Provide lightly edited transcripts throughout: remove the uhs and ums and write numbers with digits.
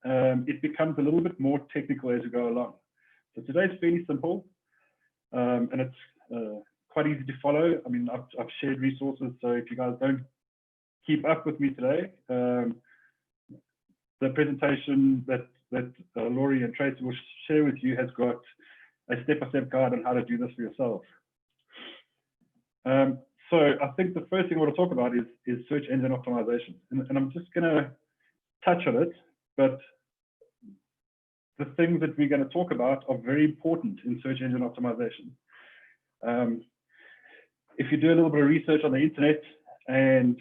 it becomes a little bit more technical as you go along. So today's fairly simple, and it's quite easy to follow. I mean, I've shared resources, so if you guys don't keep up with me today, the presentation that Laurie and Tracy will share with you has got a step-by-step guide on how to do this for yourself. So I think the first thing I want to talk about is search engine optimization, and I'm just going to touch on it, but the things that we're going to talk about are very important in search engine optimization. If you do a little bit of research on the internet and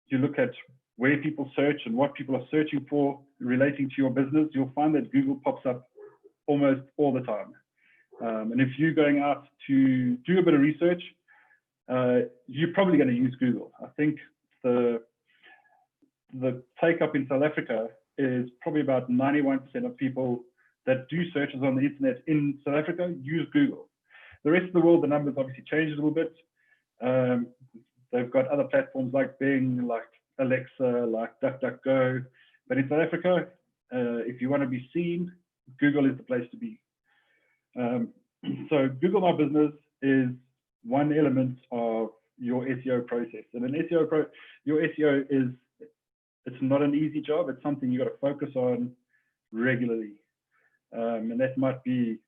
you look at where people search and what people are searching for relating to your business, you'll find that Google pops up almost all the time. And if you're going out to do a bit of research, you're probably going to use Google. I think the take-up in South Africa is probably about 91% of people that do searches on the internet in South Africa use Google. The rest of the world, the numbers obviously change a little bit. They've got other platforms like Bing, like Alexa, like DuckDuckGo. But in South Africa, if you want to be seen, Google is the place to be. So Google My Business is one element of your SEO process. And your SEO it's not an easy job. It's something you got to focus on regularly. And that might be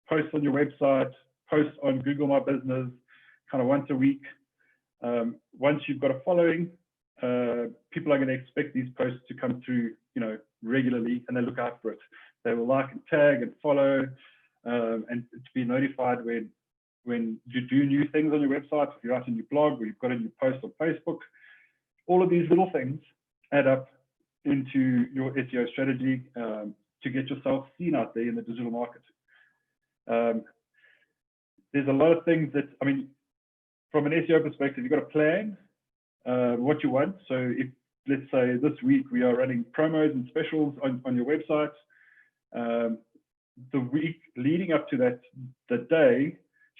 posts on your website, posts on Google My Business, kind of once a week. Once you've got a following, people are going to expect these posts to come through, regularly, and they look out for it. They will like and tag and follow, and to be notified when you do new things on your website, if you write a new blog or you've got a new post on Facebook. All of these little things add up into your SEO strategy to get yourself seen out there in the digital market. There's a lot of things that, I mean, from an SEO perspective, you've got to plan what you want. So if, let's say this week we are running promos and specials on your website, the week leading up to that, the day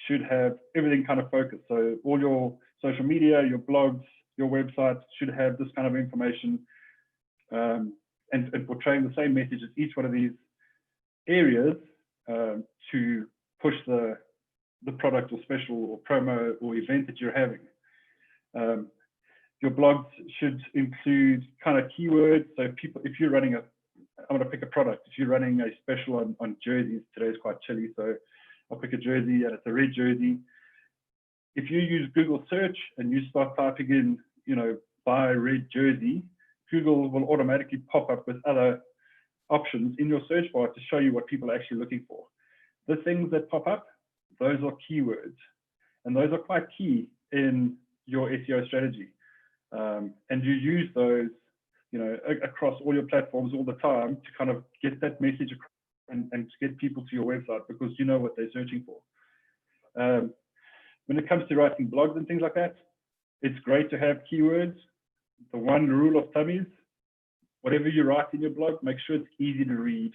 should have everything kind of focused. So all your social media, your blogs, your website should have this kind of information and portraying the same message as each one of these areas to push the product or special or promo or event that you're having. Your blogs should include kind of keywords. So if you're running I'm going to pick a product. If you're running a special on jerseys, today's quite chilly, so I'll pick a jersey and it's a red jersey. If you use Google search and you start typing in, buy a red jersey, Google will automatically pop up with other options in your search bar to show you what people are actually looking for. The things that pop up, those are keywords, and those are quite key in your SEO strategy. And you use those, across all your platforms all the time to kind of get that message across and to get people to your website because you know what they're searching for. When it comes to writing blogs and things like that, it's great to have keywords. The one rule of thumb is, whatever you write in your blog, make sure it's easy to read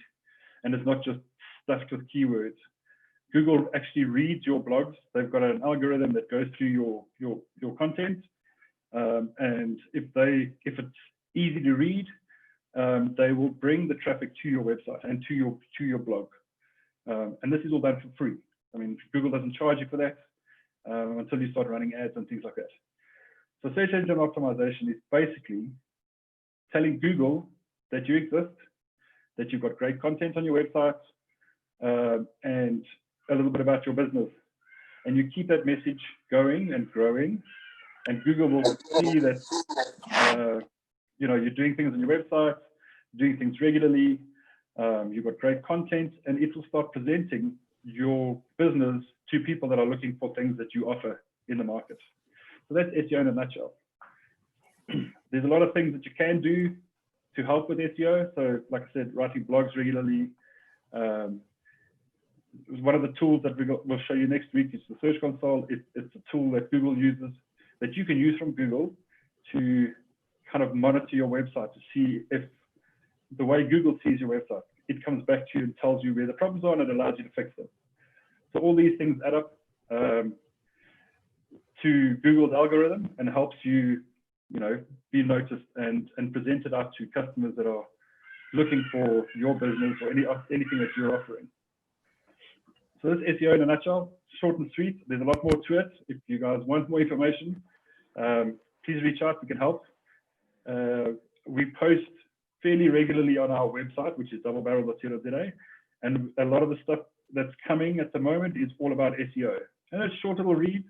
and it's not just stuffed with keywords. Google actually reads your blogs. They've got an algorithm that goes through your content, and if it's easy to read, they will bring the traffic to your website and to your blog. And this is all done for free. I mean, Google doesn't charge you for that until you start running ads and things like that. So search engine optimization is basically telling Google that you exist, that you've got great content on your website, and a little bit about your business. And you keep that message going and growing, and Google will see that you're doing things on your website, doing things regularly, you've got great content, and it will start presenting your business to people that are looking for things that you offer in the market. So that's SEO in a nutshell. There's a lot of things that you can do to help with SEO. So like I said, writing blogs regularly. One of the tools that we'll show you next week is the Search Console. It's a tool that Google uses, that you can use from Google to kind of monitor your website to see if the way Google sees your website, it comes back to you and tells you where the problems are and it allows you to fix them. So all these things add up to Google's algorithm and helps you, be noticed and presented out to customers that are looking for your business or anything that you're offering. So this SEO in a nutshell, short and sweet. There's a lot more to it. If you guys want more information, please reach out. We can help. We post fairly regularly on our website, which is doublebarrel.co.za, and a lot of the stuff that's coming at the moment is all about SEO. And it's short little reads,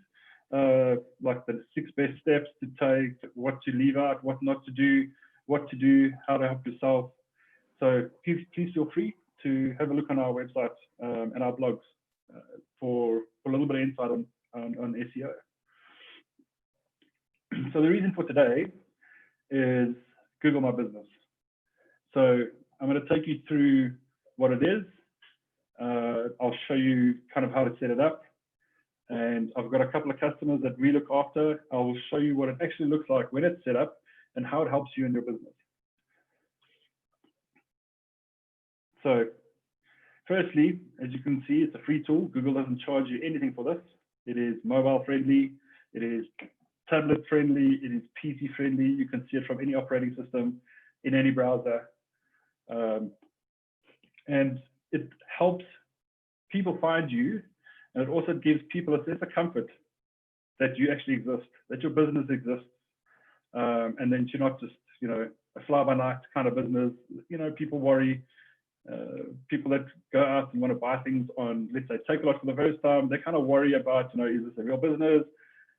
like the 6 best steps to take, what to leave out, what not to do, what to do, how to help yourself. So please feel free to have a look on our website and our blogs for a little bit of insight on SEO. So the reason for today is Google My Business. So I'm going to take you through what it is. I'll show you kind of how to set it up. And I've got a couple of customers that we look after. I will show you what it actually looks like when it's set up and how it helps you in your business. So firstly, as you can see, it's a free tool. Google doesn't charge you anything for this. It is mobile friendly. It is tablet friendly. It is PC friendly. You can see it from any operating system in any browser. And it helps people find you. And it also gives people a sense of comfort that you actually exist, that your business exists. And then you're not just, a fly-by-night kind of business. People worry. People that go out and want to buy things on, let's say, Takealot for the first time, they kind of worry about, is this a real business?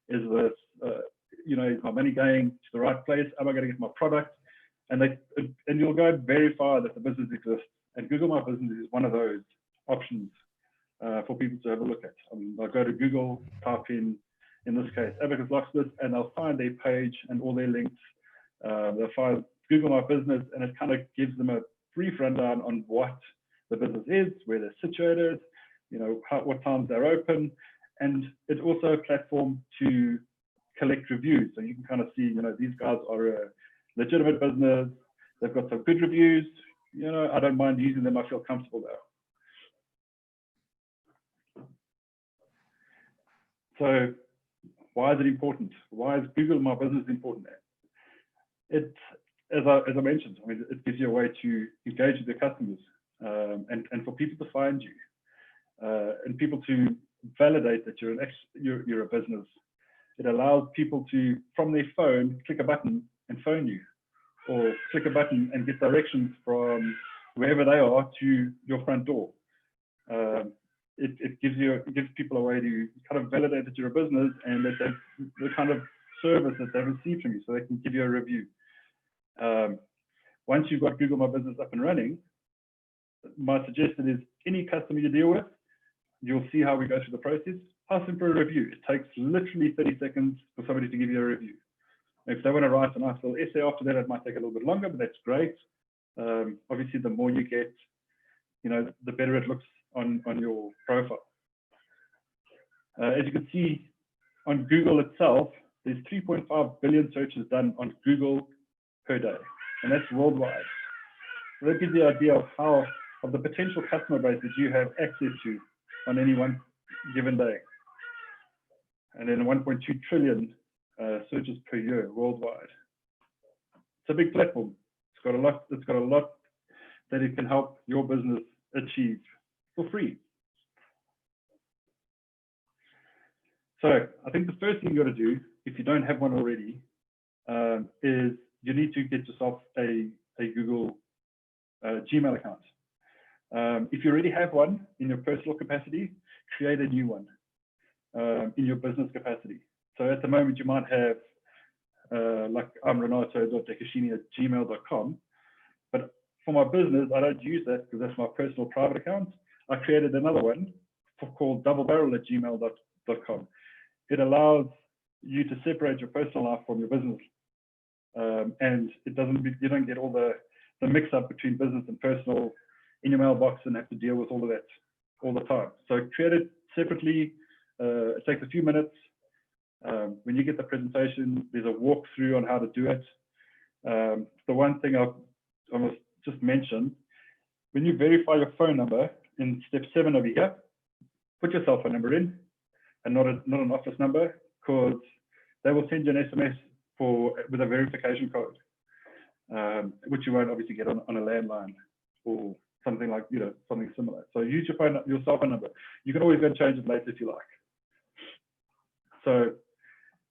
Is this, is my money going to the right place? Am I going to get my product? And you'll go very far that the business exists. And Google My Business is one of those options for people to have a look at. They'll go to Google, type in this case, Abacus Locksmith, and they'll find their page and all their links. They'll find Google My Business, and it kind of gives them a brief rundown on what the business is, where they're situated, what times they're open. And it's also a platform to collect reviews. So you can kind of see, these guys are a legitimate business. They've got some good reviews. I don't mind using them. I feel comfortable there. So why is it important? Why is Google My Business important? It's, as I mentioned, it gives you a way to engage with your customers and for people to find you and people to validate that you're a business. It allows people to, from their phone, click a button and phone you, or click a button and get directions from wherever they are to your front door. It gives people a way to kind of validate that you're a business and that the kind of service that they've received from you, so they can give you a review. Once you've got Google My Business up and running, my suggestion is any customer you deal with, you'll see how we go through the process. Ask them for a review. It takes literally 30 seconds for somebody to give you a review. If they want to write a nice little essay after that, it might take a little bit longer, but that's great. Obviously, the more you get, the better it looks on your profile. As you can see on Google itself, there's 3.5 billion searches done on Google per day, and that's worldwide. So that gives you an idea of the potential customer base that you have access to on any one given day. And then 1.2 trillion searches per year worldwide. It's a big platform. It's got a lot that it can help your business achieve for free. So I think the first thing you got to do, if you don't have one already, is you need to get yourself a Google Gmail account. If you already have one in your personal capacity, create a new one in your business capacity. So at the moment, you might have, like I'm Renato.Decquinis@gmail.com, but for my business, I don't use that because that's my personal private account. I created another one called doublebarrel@gmail.com. It allows you to separate your personal life from your business, and you don't get all the mix up between business and personal in your mailbox and have to deal with all of that all the time. So create it separately. It takes a few minutes. When you get the presentation, there's a walkthrough on how to do it. The one thing I must just mention, when you verify your phone number in step 7 over here, put your cell phone number in and not an office number, because they will send you an SMS with a verification code. which you won't obviously get on a landline or something like, something similar. So use your cell phone number. You can always go and change it later if you like. So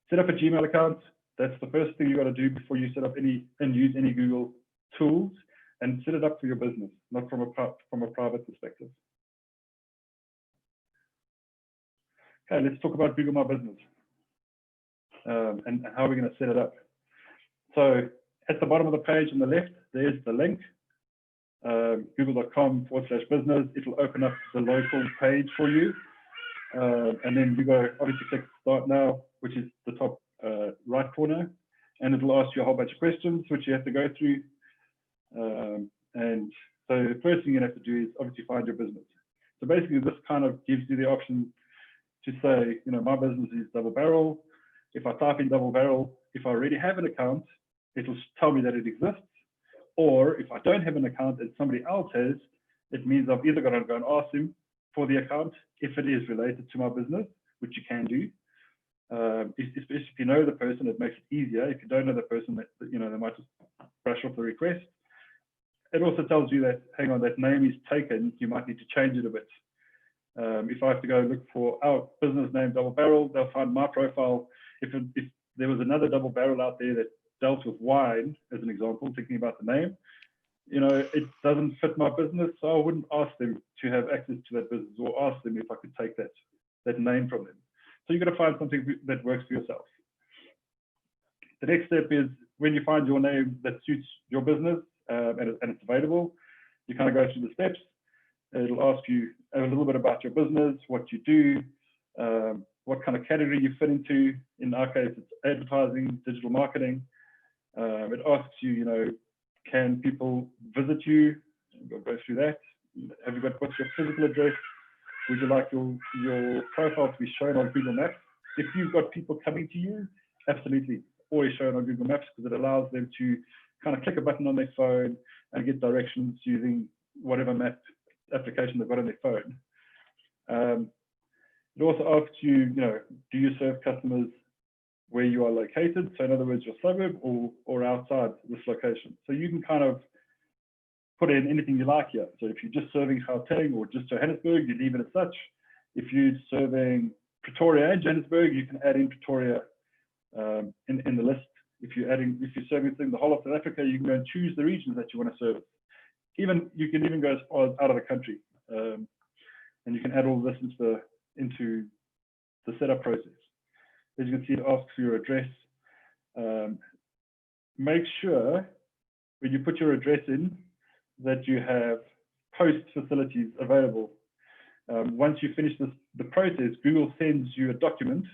set up a Gmail account. That's the first thing you got to do before you set up any and use any Google tools, and set it up for your business, not from a private perspective. Okay, let's talk about Google My Business and how we're going to set it up. So at the bottom of the page on the left, there's the link, google.com/business. It'll open up the local page for you. And then you go, obviously click Start Now, which is the top right corner, and it'll ask you a whole bunch of questions, which you have to go through. And so the first thing you have to do is obviously find your business. So basically this kind of gives you the option to say, my business is Double Barrel. If I type in Double Barrel, if I already have an account, it'll tell me that it exists. Or if I don't have an account and somebody else has, it means I've either got to go and ask them for the account if it is related to my business, which you can do. Especially if you know the person, it makes it easier. If you don't know the person, they might just brush off the request. It also tells you that, hang on, that name is taken. You might need to change it a bit. If I have to go look for our business name, Double Barrel, they'll find my profile. If there was another Double Barrel out there that dealt with wine, as an example, thinking about the name, it doesn't fit my business, so I wouldn't ask them to have access to that business, or ask them if I could take that name from them. So you've got to find something that works for yourself. The next step is when you find your name that suits your business and it's available, you kind of go through the steps. It'll ask you a little bit about your business, what you do, what kind of category you fit into. In our case, it's advertising, digital marketing. It asks you, can people visit you? We'll go through that. Have you got, what's your physical address? Would you like your profile to be shown on Google Maps? If you've got people coming to you, absolutely, always show it on Google Maps, because it allows them to kind of click a button on their phone and get directions using whatever map application they've got on their phone. It also asks you, do you serve customers where you are located? So in other words, your suburb or outside this location. So you can kind of put in anything you like here. So if you're just serving Gauteng or just Johannesburg, you leave it as such. If you're serving Pretoria and Johannesburg, you can add in Pretoria in the list. If you're serving the whole of South Africa, you can go and choose the regions that you want to service. You can even go as far as out of the country, and you can add all this into the setup process. As you can see, it asks for your address. Make sure when you put your address in that you have post facilities available. Once you finish the process, Google sends you a document.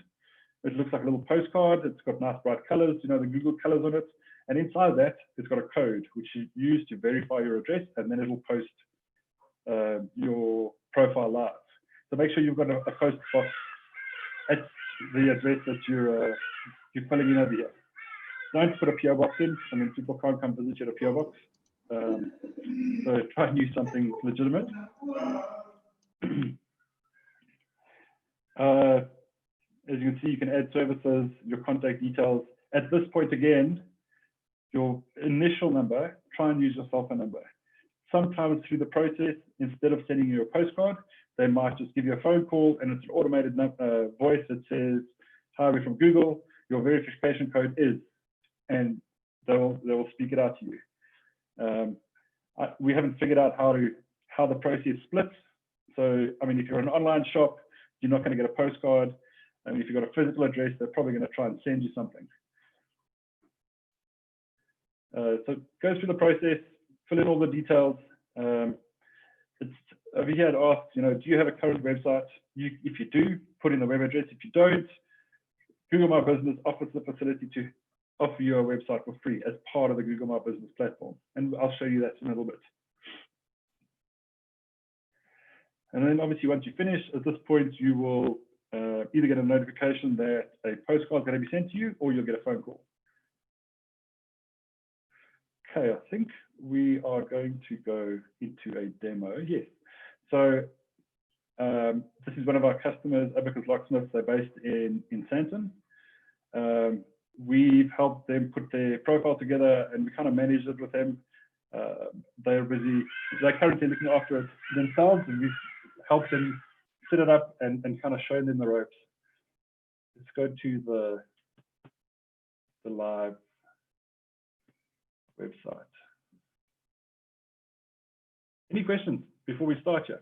It looks like a little postcard. It's got nice bright colors, the Google colors on it. And inside that, it's got a code, which you use to verify your address, and then it'll post your profile live. So make sure you've got a post box at the address that you're filling in over here. Don't put a PO box in. I mean, people can't come visit you at a PO box. So try and use something legitimate. As you can see, you can add services, your contact details. At this point, again, your initial number, try and use your cell phone number. Sometimes through the process, instead of sending you a postcard, they might just give you a phone call, and it's an automated voice that says, "Hi, we're from Google. Your verification code is," and they'll speak it out to you. We haven't figured out how the process splits. So, I mean, if you're an online shop, you're not going to get a postcard. I mean, if you've got a physical address, they're probably going to try and send you something. So go through the process, fill in all the details. Over here it asks, do you have a current website? If you do, put in the web address. If you don't, Google My Business offers the facility to offer you a website for free as part of the Google My Business platform. And I'll show you that in a little bit. And then obviously once you finish, at this point, you will either get a notification that a postcard is going to be sent to you, or you'll get a phone call. Okay, I think we are going to go into a demo. Yes. So this is one of our customers, Abacus Locksmiths. They're based in Sandton. we've helped them put their profile together, and we kind of manage it with them. They're busy. They're currently looking after it themselves, and we've helped them set it up and kind of shown them the ropes. Let's go to the live website. Any questions before we start here?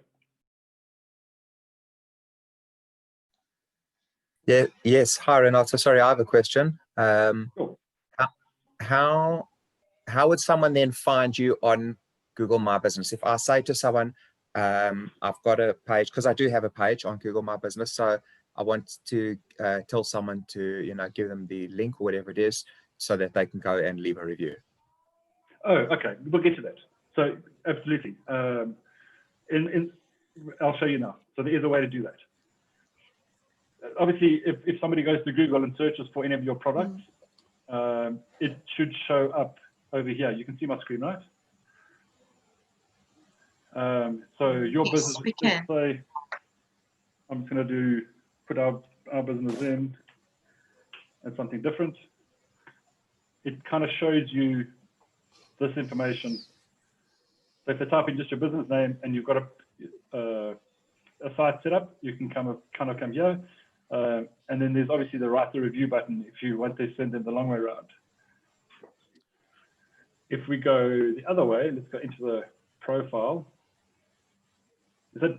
Yeah. Yes. Hi, Renato. Sorry, I have a question. Cool. How would someone then find you on Google My Business? If I say to someone, I've got a page, because I do have a page on Google My Business, so I want to tell someone to, give them the link or whatever it is, so that they can go and leave a review. Oh, okay. We'll get to that. So absolutely. I'll show you now. So there is a way to do that. Obviously, if somebody goes to Google and searches for any of your products, it should show up over here. You can see my screen, right? So your business, let's say, I'm just going to put our business in and something different. It kind of shows you this information. So if you type in just your business name and you've got a site set up, you can kind of come here. And then there's obviously the write the review button if you want to send them the long way around. If we go the other way, let's go into the profile. Is that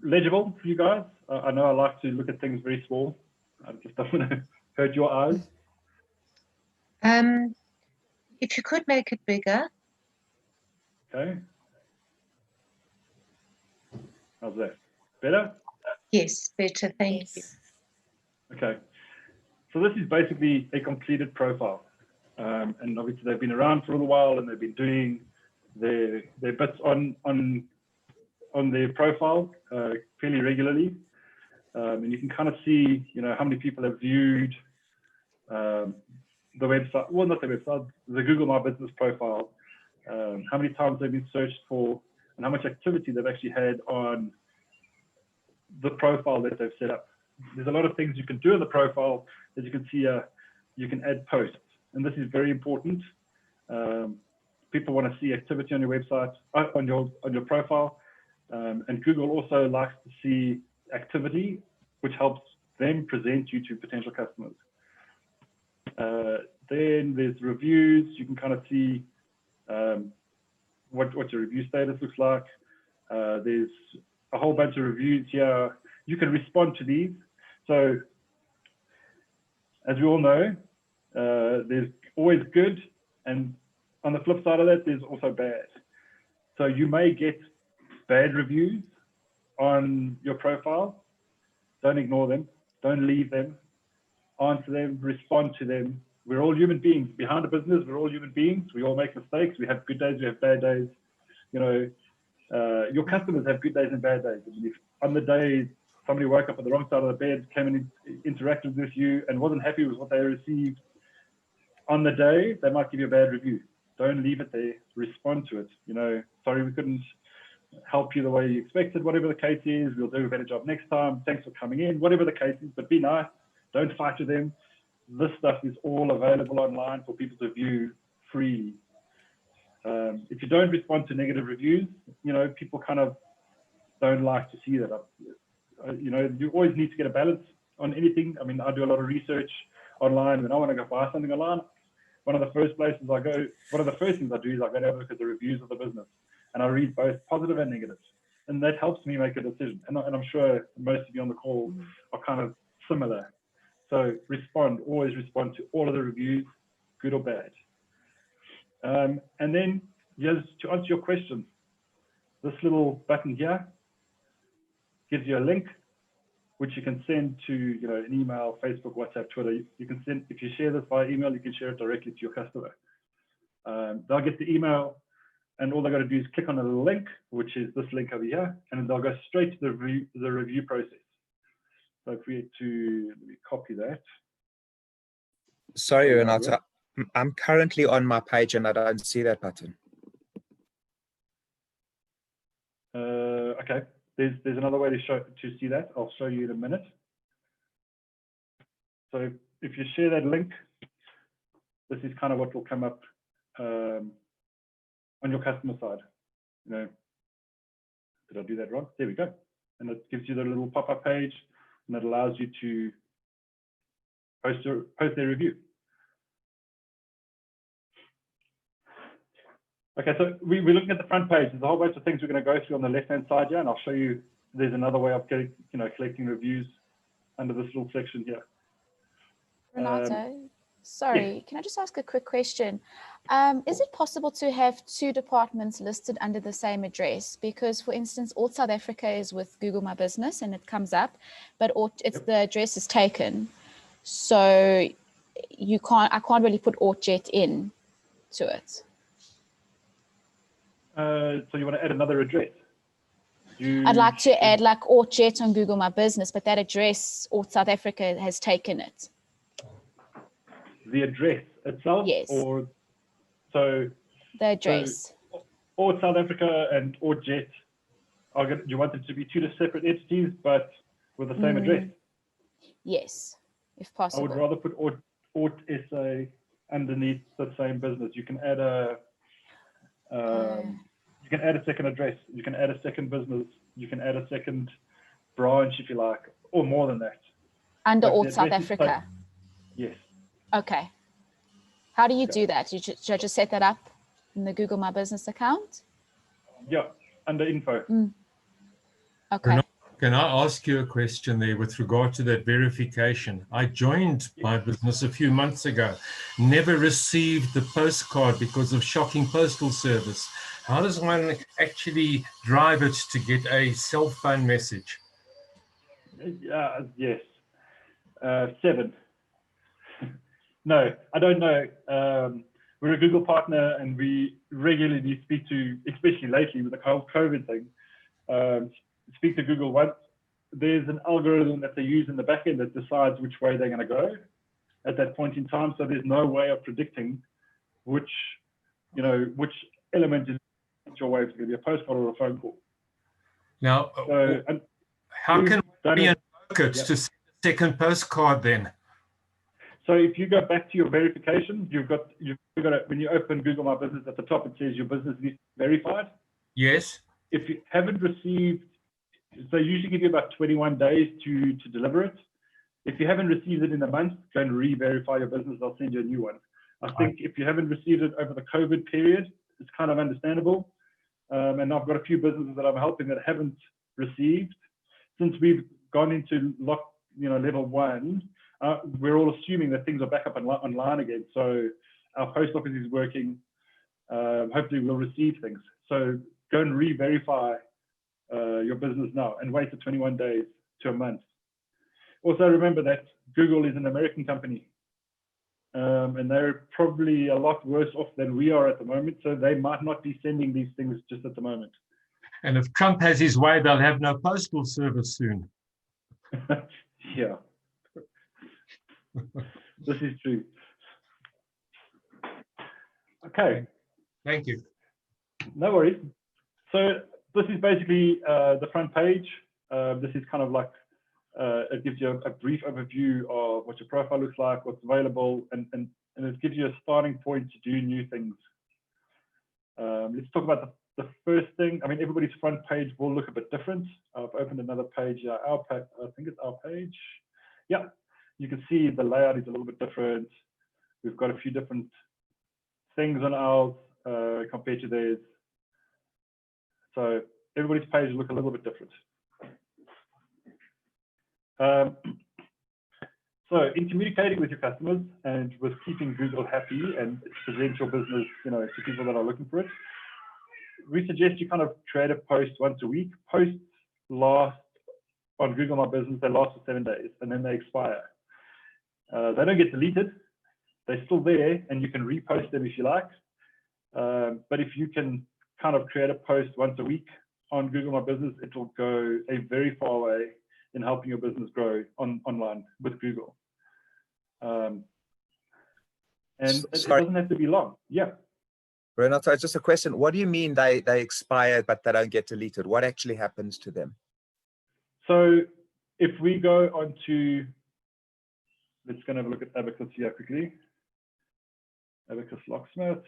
legible for you guys? I know I like to look at things very small. I just don't want to hurt your eyes. If you could make it bigger. Okay. How's that? Better? Yes, better. Thank you. Okay. So this is basically a completed profile. And obviously they've been around for a little while and they've been doing their bits on their profile fairly regularly. And you can kind of see, how many people have viewed the website, well, not the website, the Google My Business profile, how many times they've been searched for, and how much activity they've actually had on the profile that they've set up. There's a lot of things you can do in the profile. As you can see here, you can add posts, and this is very important. People want to see activity on your website, on your profile, and Google also likes to see activity, which helps them present you to potential customers. Then there's reviews. You can kind of see what your review status looks like. There's a whole bunch of reviews here. You can respond to these. So as we all know, there's always good, and on the flip side of that, there's also bad. So you may get bad reviews on your profile. Don't ignore them. Don't leave them. Answer them, respond to them. We're all human beings. Behind a business, we're all human beings. We all make mistakes. We have good days, we have bad days. Your customers have good days and bad days. I mean, if on the day somebody woke up on the wrong side of the bed, came and interacted with you and wasn't happy with what they received, on the day, they might give you a bad review. Don't leave it there. Respond to it. Sorry, we couldn't help you the way you expected, whatever the case is. We'll do a better job next time. Thanks for coming in, whatever the case is, but be nice. Don't fight with them. This stuff is all available online for people to view freely. If you don't respond to negative reviews, people kind of don't like to see that. You always need to get a balance on anything. I mean, I do a lot of research online. When I want to go buy something online, one of the first things I do is I go and have a look at the reviews of the business, and I read both positive and negative, and that helps me make a decision. And I'm sure most of you on the call are kind of similar. So always respond to all of the reviews, good or bad. And then just to answer your question, this little button here gives you a link, which you can send to an email, Facebook, WhatsApp, Twitter. You can send, if you share this by email, you can share it directly to your customer. They'll get the email, and all they've got to do is click on a little link, which is this link over here, and they'll go straight to the review process. So if we had to, let me copy that. Sorry, Renato, I'm currently on my page and I don't see that button. Okay, there's another way to see that. I'll show you in a minute. So if you share that link this is kind of what will come up on your customer side. You know, did I do that wrong? There we go. And it gives you the little pop-up page, and it allows you to post their review. Okay, so we're looking at the front page. There's a whole bunch of things we're going to go through on the left-hand side here, and I'll show you there's another way of getting, collecting reviews under this little section here. Renato, sorry, can I just ask a quick question? Is it possible to have two departments listed under the same address? Because, for instance, all South Africa is with Google My Business and it comes up, but the address is taken. So I can't really put AutoJet in to it. So you want to add another address? I'd like to add like AutoJet on Google My Business, but that address, or South Africa has taken it. The address itself? Yes. Or so the address. So, or South Africa and AutoJet, you want it to be two separate entities, but with the same address? Yes, if possible. I would rather put Aut SA underneath the same business. You can add a second address. You can add a second business. You can add a second branch if you like, or more than that. Under Aut South Africa? Yes. Okay. How do you do that? Should I just set that up in the Google My Business account? Yeah, under info. Okay. Renato, can I ask you a question there with regard to that verification? I joined my business a few months ago, never received the postcard because of shocking postal service. How does one actually drive it to get a cell phone message? Yes. 7. No, I don't know. We're a Google partner and we regularly speak to, especially lately with the whole COVID thing, speak to Google once. There's an algorithm that they use in the back end that decides which way they're going to go at that point in time. So there's no way of predicting which element is your way. It's going to be a postcard or a phone call. Now, So, how can we invoke it to send a second postcard then? So if you go back to your verification, you've got when you open Google My Business at the top, it says your business needs to be verified. Yes. If you haven't received, so usually give you about 21 days to deliver it. If you haven't received it in a month, go and re-verify your business. I'll send you a new one. I think if you haven't received it over the COVID period, it's kind of understandable. And I've got a few businesses that I'm helping that haven't received. Since we've gone into level 1, we're all assuming that things are back up online again. So our post office is working. Hopefully we'll receive things. So go and re-verify your business now and wait for 21 days to a month. Also remember that Google is an American company. And they're probably a lot worse off than we are at the moment. So they might not be sending these things just at the moment. And if Trump has his way, they'll have no postal service soon. Yeah. This is true. Okay. Thank you. No worries. So this is basically the front page. This is kind of like, it gives you a brief overview of what your profile looks like, what's available, and it gives you a starting point to do new things. Let's talk about the first thing. I mean, everybody's front page will look a bit different. I've opened another page. I think it's our page. Yeah. You can see the layout is a little bit different. We've got a few different things on ours compared to theirs. So everybody's page look a little bit different. So in communicating with your customers and with keeping Google happy and present your business, to people that are looking for it, we suggest you kind of create a post once a week. Posts last on Google My Business, they last for 7 days and then they expire. They don't get deleted. They're still there and you can repost them if you like. But if you can kind of create a post once a week on Google My Business, it will go a very far way in helping your business grow online with Google. And it doesn't have to be long. Yeah. Renato, just a question. What do you mean they expire but they don't get deleted? What actually happens to them? So if we go on to, let's go and have a look at Abacus here quickly. Abacus Locksmith.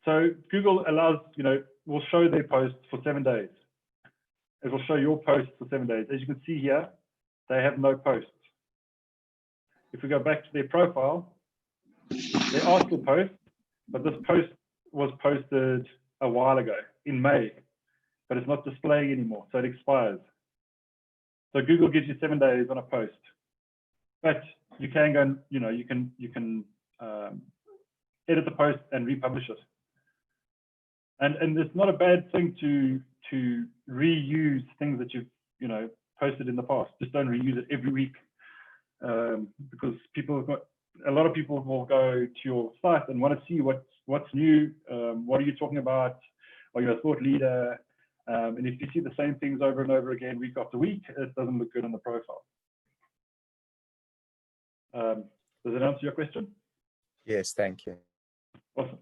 So Google allows, will show their posts for 7 days. It will show your posts for 7 days. As you can see here, they have no posts. If we go back to their profile, there are still posts, but this post was posted a while ago in May, but it's not displaying anymore, so it expires. So Google gives you 7 days on a post, but you can go and you can edit the post and republish it. And it's not a bad thing to reuse things that you've posted in the past. Just don't reuse it every week, because a lot of people will go to your site and want to see what's new. What are you talking about? Are you a thought leader? And if you see the same things over and over again week after week, it doesn't look good on the profile. Does that answer your question? Yes, thank you. Awesome.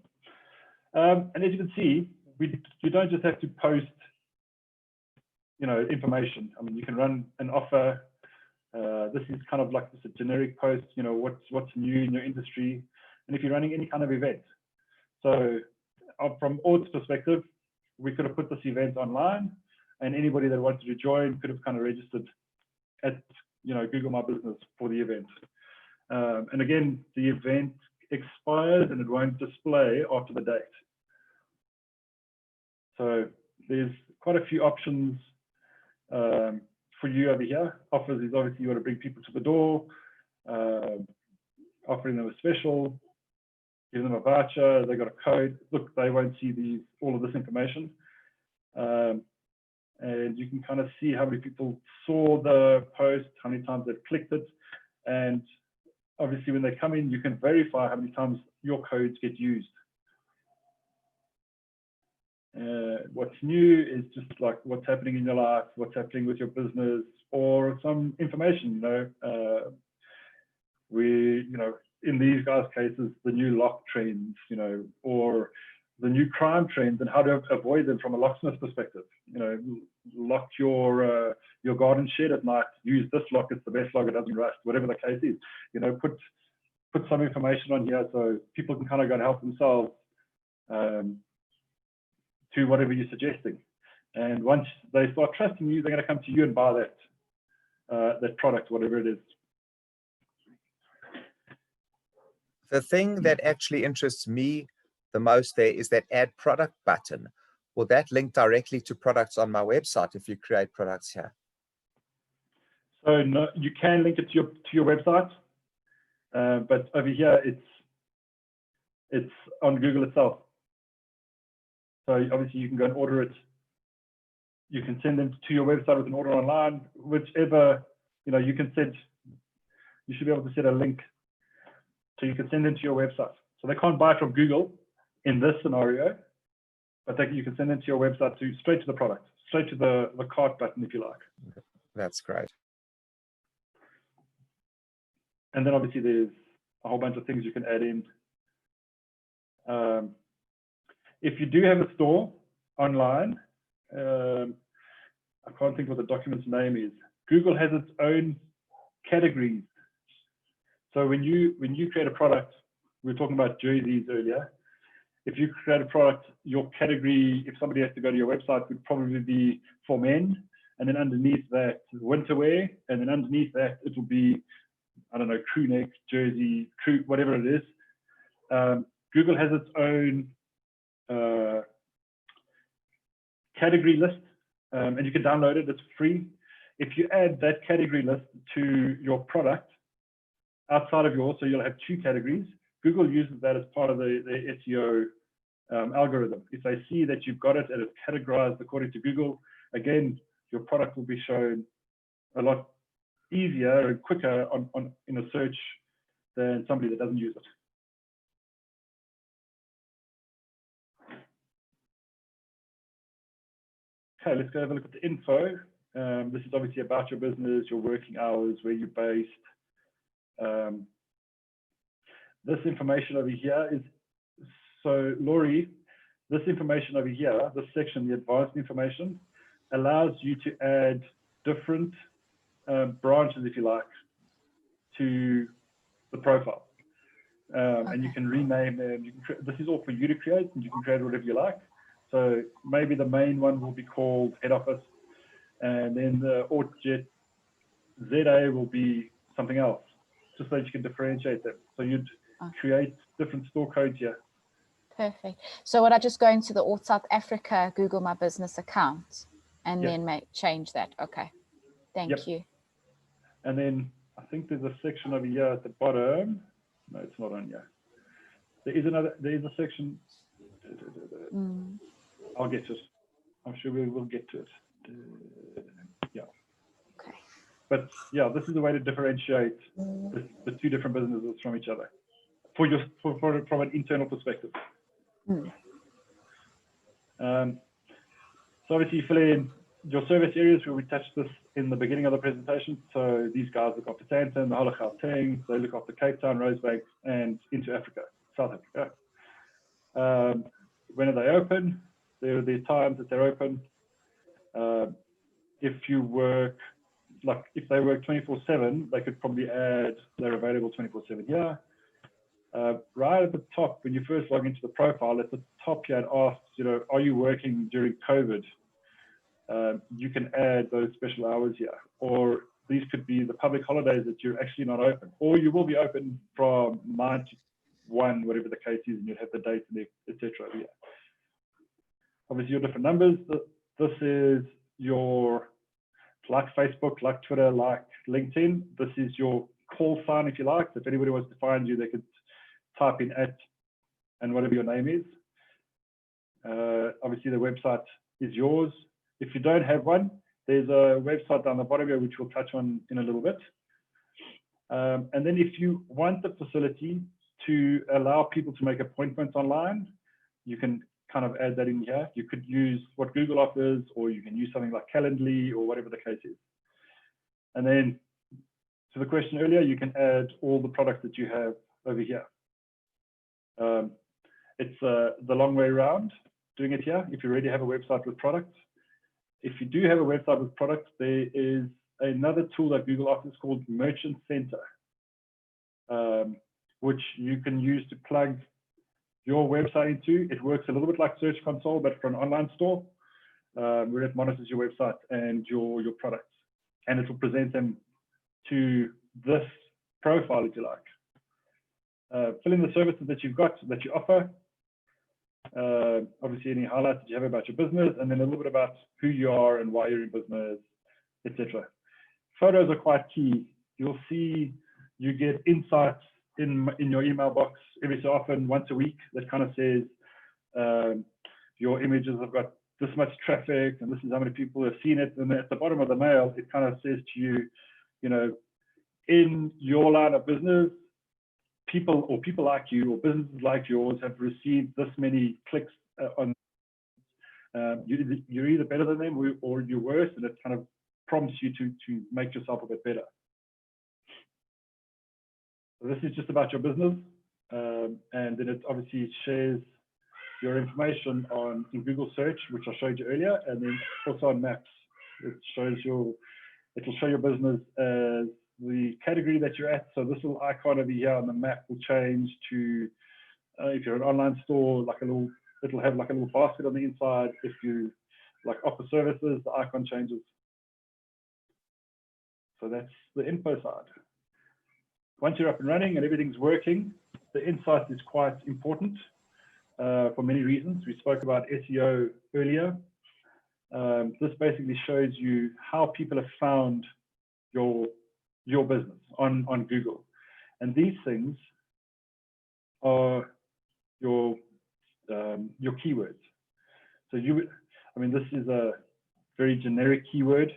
And as you can see, you don't just have to post, information. I mean, you can run an offer. This is kind of like just a generic post, what's new in your industry, and if you're running any kind of event. So from Aud's perspective, we could have put this event online, and anybody that wanted to join could have kind of registered at Google My Business for the event. And again, the event expires and it won't display after the date. So there's quite a few options for you over here. Offers is obviously you want to bring people to the door, offering them a special, give them a voucher, they got a code. Look, they won't see all of this information. And you can kind of see how many people saw the post, how many times they've clicked it. And obviously when they come in, you can verify how many times your codes get used. What's new is just like what's happening in your life, what's happening with your business, or some information, in these guys' cases, the new lock trends, or the new crime trends and how to avoid them from a locksmith perspective. Lock your garden shed at night, use this lock, it's the best lock, it doesn't rust, whatever the case is. Put some information on here so people can kind of go and help themselves to whatever you're suggesting. And once they start trusting you, they're going to come to you and buy that product, whatever it is. The thing that actually interests me the most there is that add product button. Will that link directly to products on my website if you create products here? So no, you can link it to your website, but over here it's on Google itself. So obviously you can go and order it. You can send them to your website with an order online, whichever, you can you should be able to set a link so you can send them to your website. So they can't buy it from Google in this scenario, but you can send them to your website straight to the product, straight to the cart button, if you like. That's great. And then obviously there's a whole bunch of things you can add in. If you do have a store online, I can't think what the document's name is. Google has its own categories. So when you create a product, we were talking about jerseys earlier. If you create a product, your category, if somebody has to go to your website, would probably be for men. And then underneath that, winter wear. And then underneath that, it will be, I don't know, crew neck, jersey, crew, whatever it is. Google has its own category list, and you can download it. It's free. If you add that category list to your product outside of yours, so you'll have 2 categories. Google uses that as part of the SEO algorithm. If they see that you've got it and it's categorized according to Google, again, your product will be shown a lot easier and quicker in a search than somebody that doesn't use it. Okay, let's go have a look at the info. This is obviously about your business, your working hours, where you're based. This information over here is, so Laurie, this information over here, this section, the advanced information, allows you to add different branches, if you like, to the profile. and you can rename them. This is all for you to create, and you can create whatever you like. So maybe the main one will be called head office, and then the AutoJet ZA will be something else, just so that you can differentiate them. So you'd create different store codes here. Perfect. So would I just go into the Alt South Africa Google My Business account and Yep. then change that? Okay. Thank Yep. you. And then I think there's a section over here at the bottom. No, it's not on here. There is a section. I'll get to it. I'm sure we will get to it. Yeah. Okay. But yeah, this is a way to differentiate the two different businesses from each other from an internal perspective. So obviously you fill in your service areas, where we touched this in the beginning of the presentation. So these guys look after Sandton, the whole of Gauteng, they look after Cape Town, Rosebank, and into Africa, South Africa. When are they open? There are the times that they're open. If you work, like if they work 24/7, they could probably add they're available 24/7 here. Right at the top, when you first log into the profile, at the top here it asks, are you working during COVID? You can add those special hours here, or these could be the public holidays that you're actually not open, or you will be open from 9 to 1, whatever the case is, and you have the date and etc. here. Obviously your different numbers. This is your, like Facebook, like Twitter, like LinkedIn. This is your call sign, if you like. So if anybody wants to find you, they could type in @ and whatever your name is. Obviously the website is yours. If you don't have one, there's a website down the bottom here, which we'll touch on in a little bit. And then if you want the facility to allow people to make appointments online, you can kind of add that in here. You could use what Google offers, or you can use something like Calendly, or whatever the case is. And then to the question earlier, you can add all the products that you have over here. It's the long way around doing it here. If you already have a website with products, if you do have a website with products, there is another tool that Google offers called Merchant Center, which you can use to plug your website into. It works a little bit like Search Console, but for an online store, where it monitors your website and your products, and it will present them to this profile, if you like. Fill in the services that you've got, that you offer. Obviously any highlights that you have about your business, and then a little bit about who you are and why you're in business, etc. Photos are quite key. You'll see you get insights in your email box every so often, once a week, that kind of says your images have got this much traffic and this is how many people have seen it. And at the bottom of the mail, it kind of says to you, in your line of business, people like you, or businesses like yours, have received this many clicks on. You're either better than them or you're worse, and it kind of prompts you to make yourself a bit better. So this is just about your business, and then it obviously shares your information in Google search, which I showed you earlier, and then also on Maps. It will show your business as the category that you're at. So this little icon over here on the map will change to, if you're an online store, it'll have like a little basket on the inside. If you offer services, the icon changes. So that's the info side. Once you're up and running and everything's working, the insight is quite important for many reasons. We spoke about SEO earlier. This basically shows you how people have found your business on Google. And these things are your keywords. So this is a very generic keyword.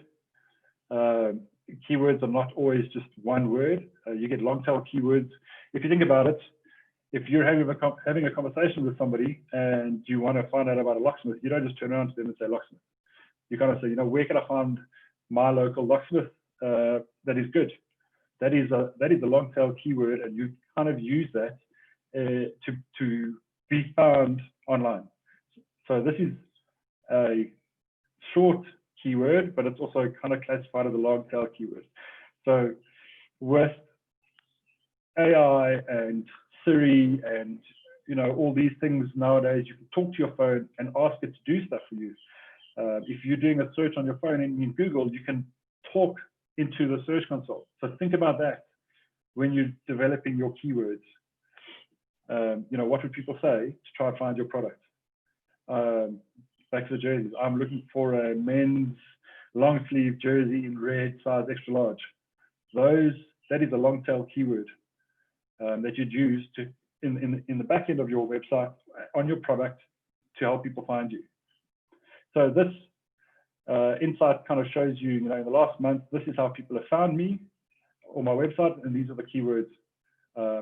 Keywords are not always just one word. You get long tail keywords. If you think about it, if you're having a conversation with somebody and you want to find out about a locksmith, you don't just turn around to them and say locksmith. You kind of say, where can I find my local locksmith that is good? That is a long tail keyword, and you kind of use that to be found online. So this is a short keyword, but it's also kind of classified as a long tail keyword. So with AI and Siri and all these things nowadays. You can talk to your phone and ask it to do stuff for you. If you're doing a search on your phone in Google, you can talk into the search console. So think about that when you're developing your keywords. What would people say to try and find your product? Back to the jerseys. I'm looking for a men's long sleeve jersey in red, size extra large. That is a long tail keyword that you'd use in the back end of your website on your product to help people find you. So this insight kind of shows you, in the last month, this is how people have found me on my website, and these are the keywords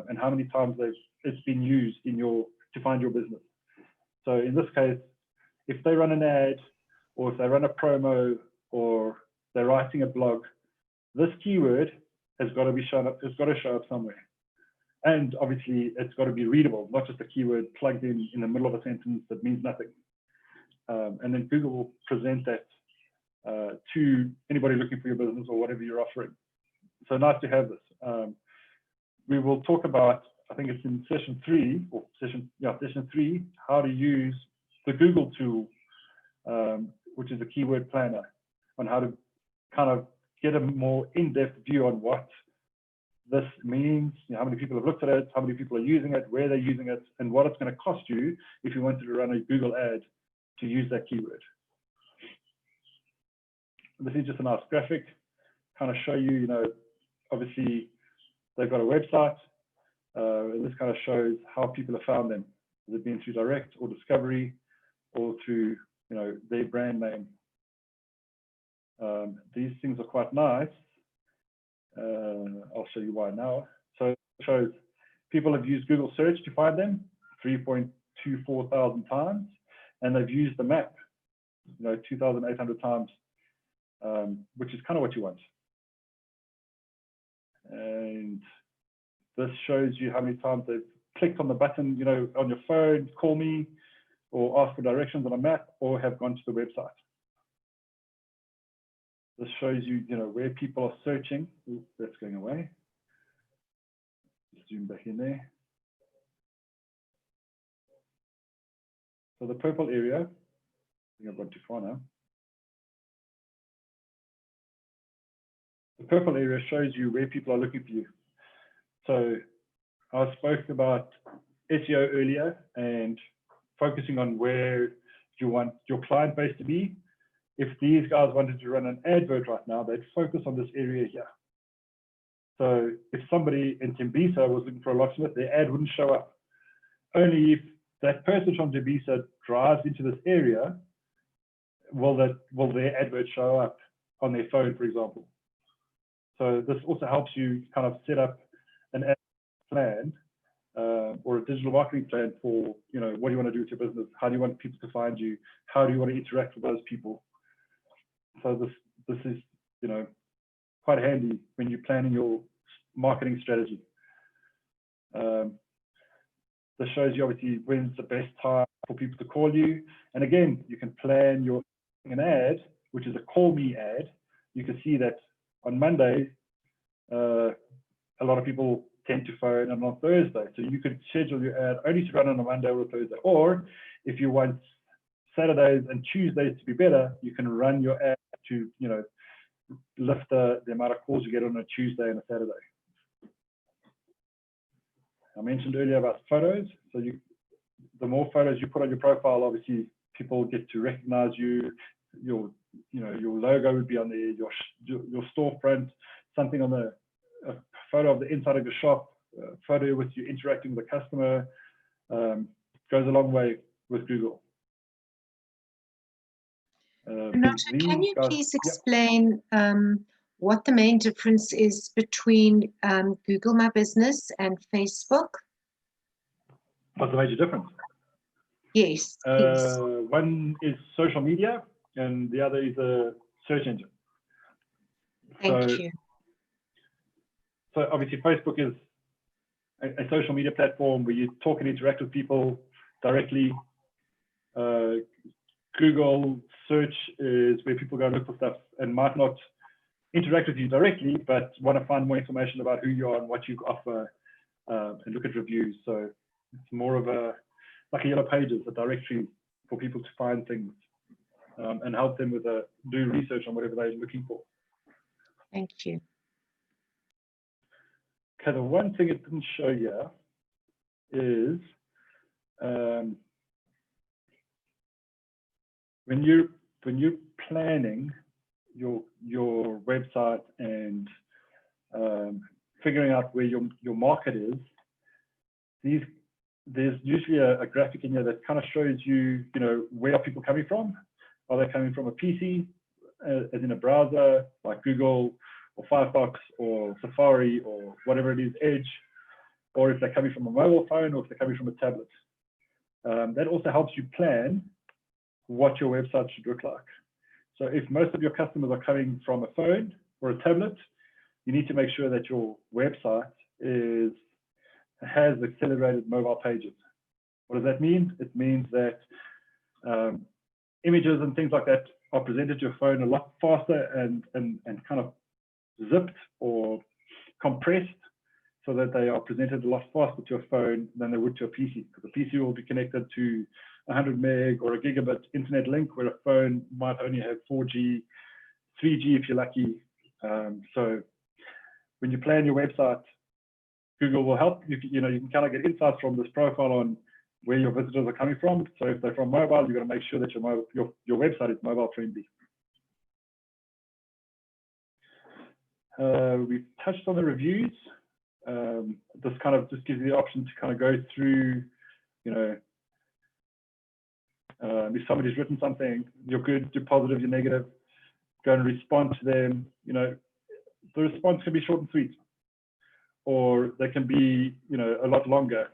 and how many times it's been used to find your business. So in this case, if they run an ad, or if they run a promo, or they're writing a blog, this keyword has got to be shown up. It's got to show up somewhere, and obviously it's got to be readable, not just a keyword plugged in the middle of a sentence that means nothing. And then Google will present that to anybody looking for your business or whatever you're offering. So nice to have this. We will talk about, I think it's in session 3, how to use the Google tool, which is a keyword planner, on how to kind of get a more in-depth view on what this means, how many people have looked at it, how many people are using it, where they're using it, and what it's going to cost you if you wanted to run a Google ad to use that keyword. This is just a nice graphic, kind of show you, obviously they've got a website. And this kind of shows how people have found them. Has it been through direct or discovery, or through their brand name? These things are quite nice. I'll show you why now. So it shows people have used Google search to find them 3.24 thousand times, and they've used the map 2,800 times, which is kind of what you want. And this shows you how many times they've clicked on the button, on your phone, call me, or ask for directions on a map, or have gone to the website. This shows you, where people are searching. Ooh, that's going away. Zoom back in there. So the purple area, I think I've gone too far now. The purple area shows you where people are looking for you. So I spoke about SEO earlier and focusing on where you want your client base to be. If these guys wanted to run an advert right now, they'd focus on this area here. So if somebody in Tembisa was looking for a locksmith, their ad wouldn't show up. Only if that person from Tembisa drives into this area, will their advert show up on their phone, for example. So this also helps you kind of set up an ad plan or a digital marketing plan for, what do you want to do with your business? How do you want people to find you? How do you want to interact with those people? So this is, quite handy when you're planning your marketing strategy. This shows you obviously when's the best time for people to call you. And again, you can plan an ad, which is a call me ad. You can see that on Monday, a lot of people tend to phone, and on Thursday. So you could schedule your ad only to run on a Monday or a Thursday. Or if you want Saturdays and Tuesdays to be better, you can run your ad to, lift the amount of calls you get on a Tuesday and a Saturday. I mentioned earlier about photos. So the more photos you put on your profile, obviously people get to recognize you. Your logo would be on there, your storefront, something on a photo of the inside of your shop, a photo with you interacting with the customer, goes a long way with Google. Renato, can you please explain what the main difference is between Google My Business and Facebook? What's the major difference? Yes, please. One is social media, and the other is a search engine. Thank you. So obviously Facebook is a social media platform where you talk and interact with people directly. Google search is where people go look for stuff and might not interact with you directly, but want to find more information about who you are and what you offer, and look at reviews. So it's more of like a Yellow Pages, a directory for people to find things and help them with do research on whatever they're looking for. Thank you. Okay, the one thing it didn't show here is when you're planning your website and figuring out where your market is, there's usually a graphic in here that kind of shows you, where are people coming from? Are they coming from a PC, as in a browser like Google or Firefox or Safari or whatever it is, Edge, or if they're coming from a mobile phone or if they're coming from a tablet. That also helps you plan what your website should look like. So if most of your customers are coming from a phone or a tablet, you need to make sure that your website has accelerated mobile pages. What does that mean? It means that images and things like that are presented to your phone a lot faster and kind of zipped or compressed, so that they are presented a lot faster to a phone than they would to a PC, because a PC will be connected to 100 meg or a gigabit internet link, where a phone might only have 4G, 3G if you're lucky. So when you plan your website, Google will help you. You can kind of get insights from this profile on where your visitors are coming from. So if they're from mobile, you've got to make sure that your website is mobile friendly. We've touched on the reviews. This kind of just gives you the option to kind of go through, if somebody's written something, you're good, you're positive, you're negative, go and respond to them. The response can be short and sweet, or they can be, a lot longer.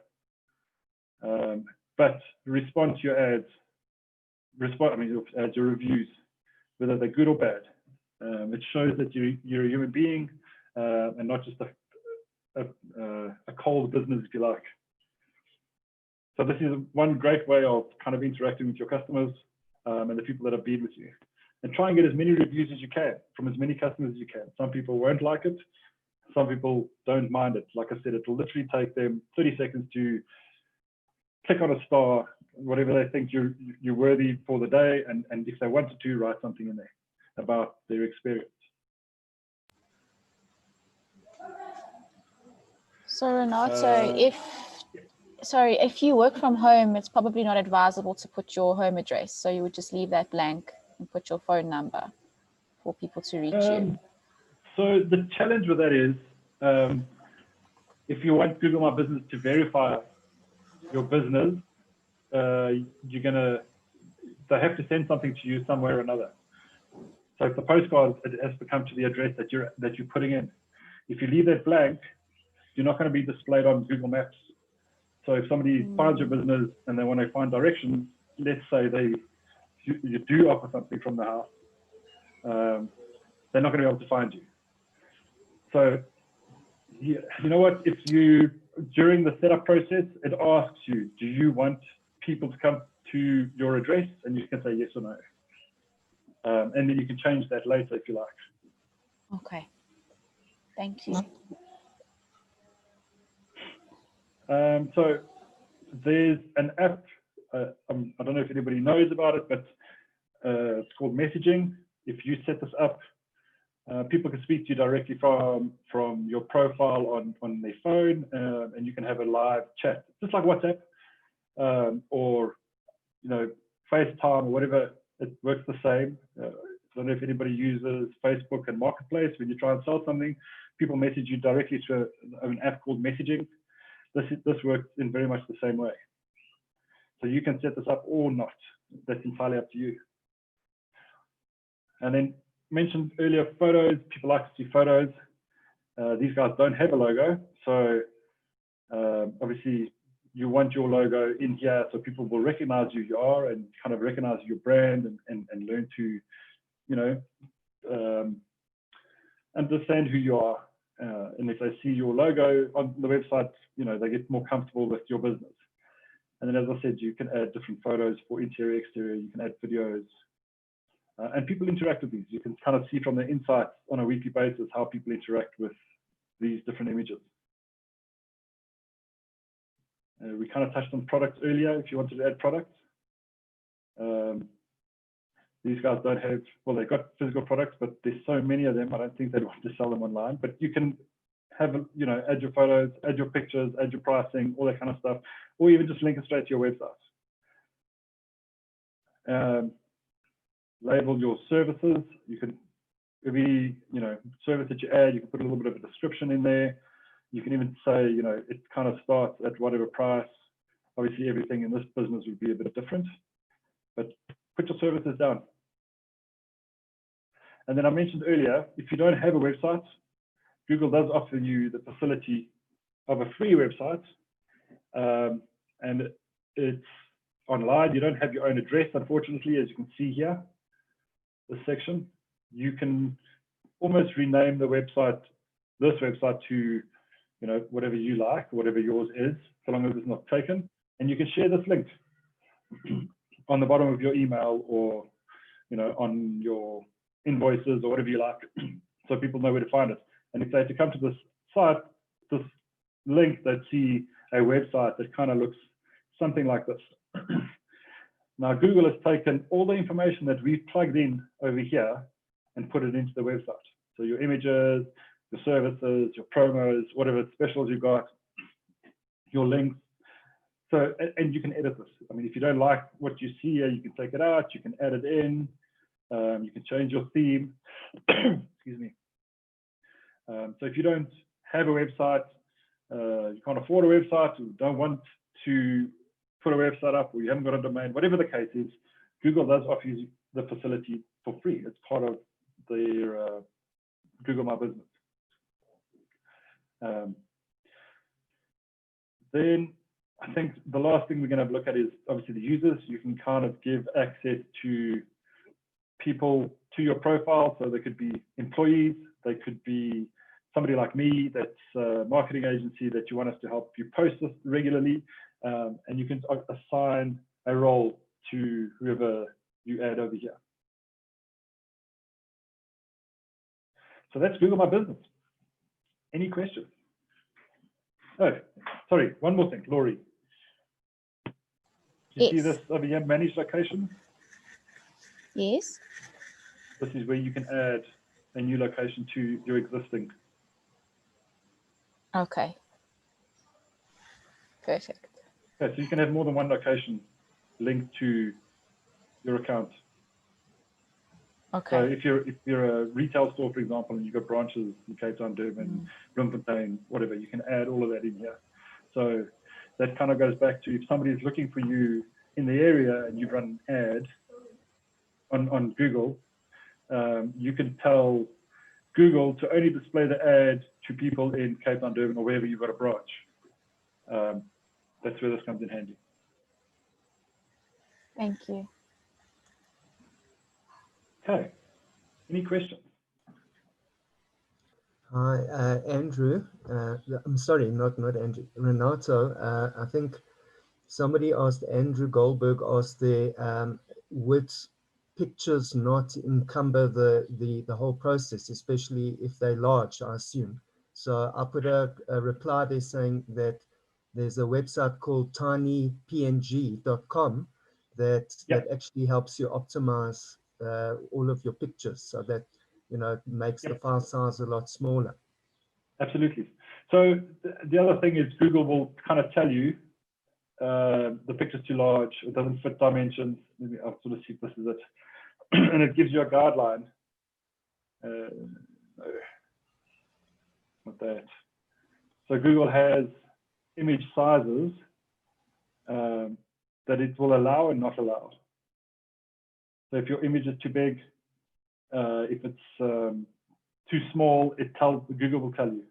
But respond to your ads, your reviews, whether they're good or bad. It shows that you're a human being and not just a cold business, if you like. So this is one great way of kind of interacting with your customers and the people that have been with you. And try and get as many reviews as you can from as many customers as you can. Some people won't like it. Some people don't mind it. Like I said, it will literally take them 30 seconds to click on a star, whatever they think you're worthy for the day. And if they wanted to, write something in there about their experience. So Renato, if you work from home, it's probably not advisable to put your home address. So you would just leave that blank and put your phone number for people to reach you. So the challenge with that is, if you want Google My Business to verify your business, they have to send something to you somewhere or another. So if the postcard, it has to come to the address that you're putting in. If you leave that blank, you're not going to be displayed on Google Maps. So if somebody finds your business and they want to find directions, let's say you do offer something from the house, they're not going to be able to find you. So you know what? If during the setup process, it asks you, do you want people to come to your address? And you can say yes or no. And then you can change that later if you like. Okay. Thank you. So there's an app, I don't know if anybody knows about it, but it's called Messaging. If you set this up, people can speak to you directly from your profile on their phone, and you can have a live chat, just like WhatsApp or FaceTime or whatever. It works the same. I don't know if anybody uses Facebook and Marketplace. When you try and sell something, people message you directly through an app called Messaging. This works in very much the same way. So you can set this up or not. That's entirely up to you. And then mentioned earlier, photos. People like to see photos. These guys don't have a logo, so obviously you want your logo in here so people will recognize who you are and kind of recognize your brand and learn to, understand who you are. And if they see your logo on the website, they get more comfortable with your business. And then, as I said, you can add different photos for interior, exterior. You can add videos. And people interact with these. You can kind of see from the insights on a weekly basis how people interact with these different images. We kind of touched on products earlier, if you wanted to add products. These guys don't have, well, they've got physical products, but there's so many of them, I don't think they'd want to sell them online. But you can have, you know, add your photos, add your pictures, add your pricing, all that kind of stuff, or even just link it straight to your website. Label your services. You can, every, you know, service that you add, you can put a little bit of a description in there. You can even say, you know, it kind of starts at whatever price. Obviously, everything in this business would be a bit different, but put your services down. And then I mentioned earlier, if you don't have a website, Google does offer you the facility of a free website, and it's online. You don't have your own address, unfortunately, as you can see here, this section. You can almost rename the website, this website, to, you know, whatever you like, whatever yours is, so long as it's not taken. And you can share this link on the bottom of your email, or, you know, on your invoices or whatever you like, so people know where to find it. And if they had to come to this site, this link, they'd see a website that kind of looks something like this. Now, Google has taken all the information that we've plugged in over here and put it into the website. So your images, your services, your promos, whatever specials you've got, your links. So, and you can edit this. I mean, if you don't like what you see here, you can take it out, you can add it in, you can change your theme. Excuse me. So if you don't have a website, you can't afford a website, you don't want to put a website up, or you haven't got a domain, whatever the case is, Google does offer you the facility for free. It's part of their Google My Business. Then I think the last thing we're going to look at is obviously the users. You can kind of give access to people to your profile. So they could be employees, they could be somebody like me that's a marketing agency that you want us to help you post this regularly. And you can assign a role to whoever you add over here. So that's Google My Business. Any questions? Oh, sorry, one more thing, Laurie. You see this over here, manage location? Yes. This is where you can add a new location to your existing. Okay. Perfect. Okay, so you can have more than one location linked to your account. Okay. So if you're a retail store, for example, and you've got branches in Cape Town, Durban, Bloemfontein, whatever, you can add all of that in here. So that kind of goes back to if somebody is looking for you in the area and you run an ad on Google, you can tell Google to only display the ad to people in Cape Town, Durban, or wherever you've got a branch. That's where this comes in handy. Thank you. Okay. Any questions? Hi, Andrew. I'm sorry, not Andrew. Renato. I think somebody asked, Andrew Goldberg asked the would pictures not encumber the whole process, especially if they're large, I assume. So I put a reply there saying that there's a website called tinypng.com that actually helps you optimize all of your pictures, so that, you know, it makes the file size a lot smaller. Absolutely. So the other thing is Google will kind of tell you the picture's too large, it doesn't fit dimensions. Maybe I'll sort of see if this is it. And it gives you a guideline. No, not that. So Google has image sizes that it will allow and not allow. So if your image is too big, if it's too small, Google will tell you.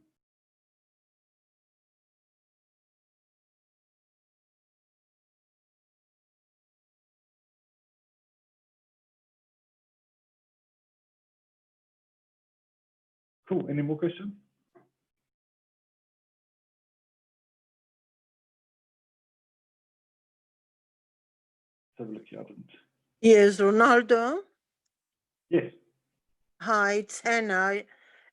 Cool. Any more questions? Let's have a look here. I didn't. Yes, Ronaldo. Yes. Hi, it's Hannah.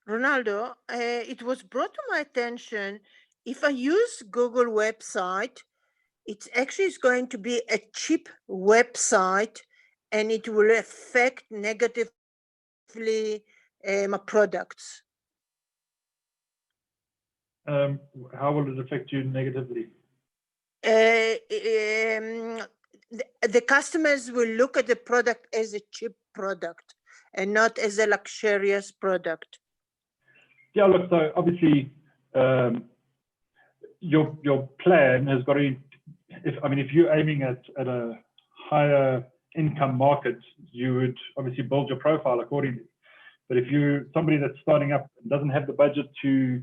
Ronaldo, it was brought to my attention, if I use Google website, it's actually going to be a cheap website, and it will affect negatively my products. How will it affect you negatively? The customers will look at the product as a cheap product and not as a luxurious product. Yeah, look, so obviously your plan has got to, if you're aiming at a higher income market, you would obviously build your profile accordingly. But if you're somebody that's starting up and doesn't have the budget to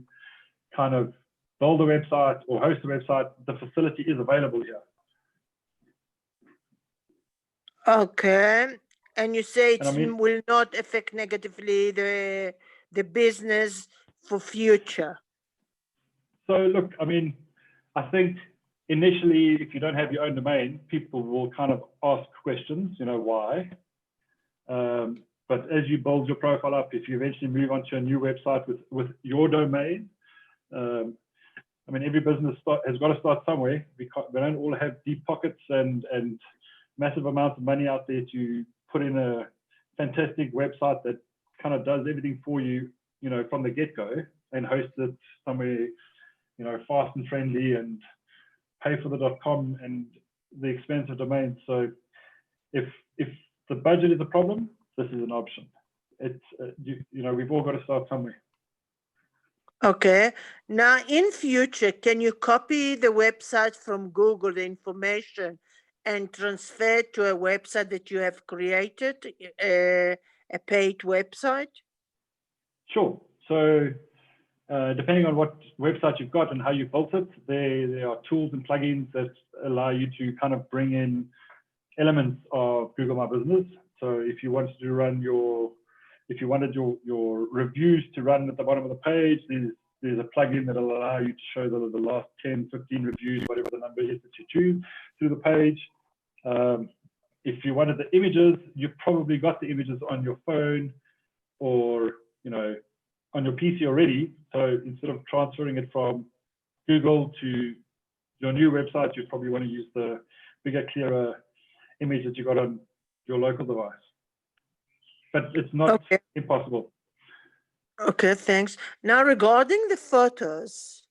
kind of build a website or host a website, the facility is available here. Okay, and you say it will not affect negatively the business for future. So look, I think initially, if you don't have your own domain, people will kind of ask questions, why. But as you build your profile up, if you eventually move on to a new website with your domain, every business has got to start somewhere. We don't all have deep pockets and massive amounts of money out there to put in a fantastic website that kind of does everything for you, from the get-go, and host it somewhere, fast and friendly, and pay for the .com and the expensive domain. So if the budget is a problem, this is an option. It's we've all got to start somewhere. Okay. Now, in future, can you copy the website from Google, the information, and transfer it to a website that you have created, a paid website? Sure. So depending on what website you've got and how you built it, there are tools and plugins that allow you to kind of bring in elements of Google My Business. So if you wanted to run your reviews to run at the bottom of the page, there's a plugin that will allow you to show the last 10, 15 reviews, whatever the number is that you choose, through the page. If you wanted the images, you've probably got the images on your phone or on your PC already. So instead of transferring it from Google to your new website, you'd probably want to use the bigger, clearer image that you got on your local device. But it's not impossible. Okay, thanks. Now, regarding the photos,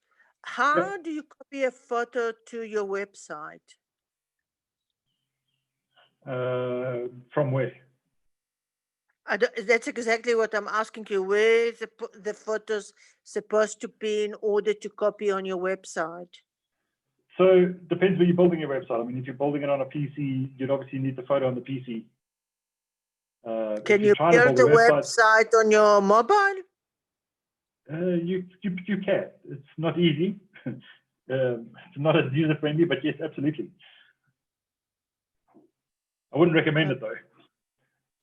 how do you copy a photo to your website? From where? That's exactly what I'm asking you. Where is the photos supposed to be in order to copy on your website? So depends where you're building your website. If you're building it on a PC, you'd obviously need the photo on the PC. Can you build a website on your mobile? You can. It's not easy. It's not as user friendly, but yes, absolutely. I wouldn't recommend it though.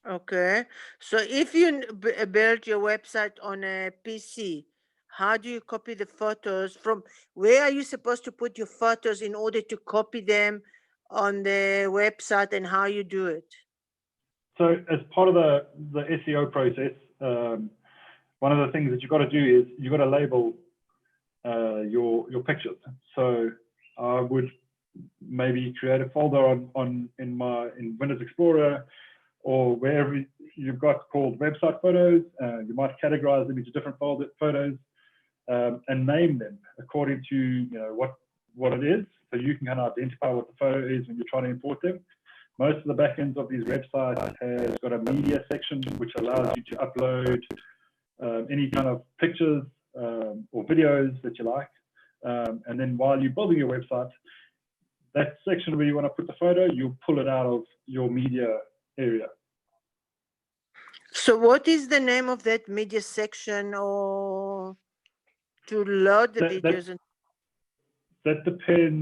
Okay, so if you build your website on a PC, how do you copy the photos from? Where are you supposed to put your photos in order to copy them on the website, and how you do it? So as part of the SEO process, one of the things that you've got to do is you've got to label your pictures. So I would maybe create a folder in Windows Explorer or wherever you've got called website photos. You might categorize them into different photos and name them according to what it is. So you can kind of identify what the photo is when you're trying to import them. Most of the backends of these websites has got a media section which allows you to upload any kind of pictures or videos that you like. And then while you're building your website, that section where you want to put the photo, you'll pull it out of your media area. So what is the name of that media section, or to load the videos? That depends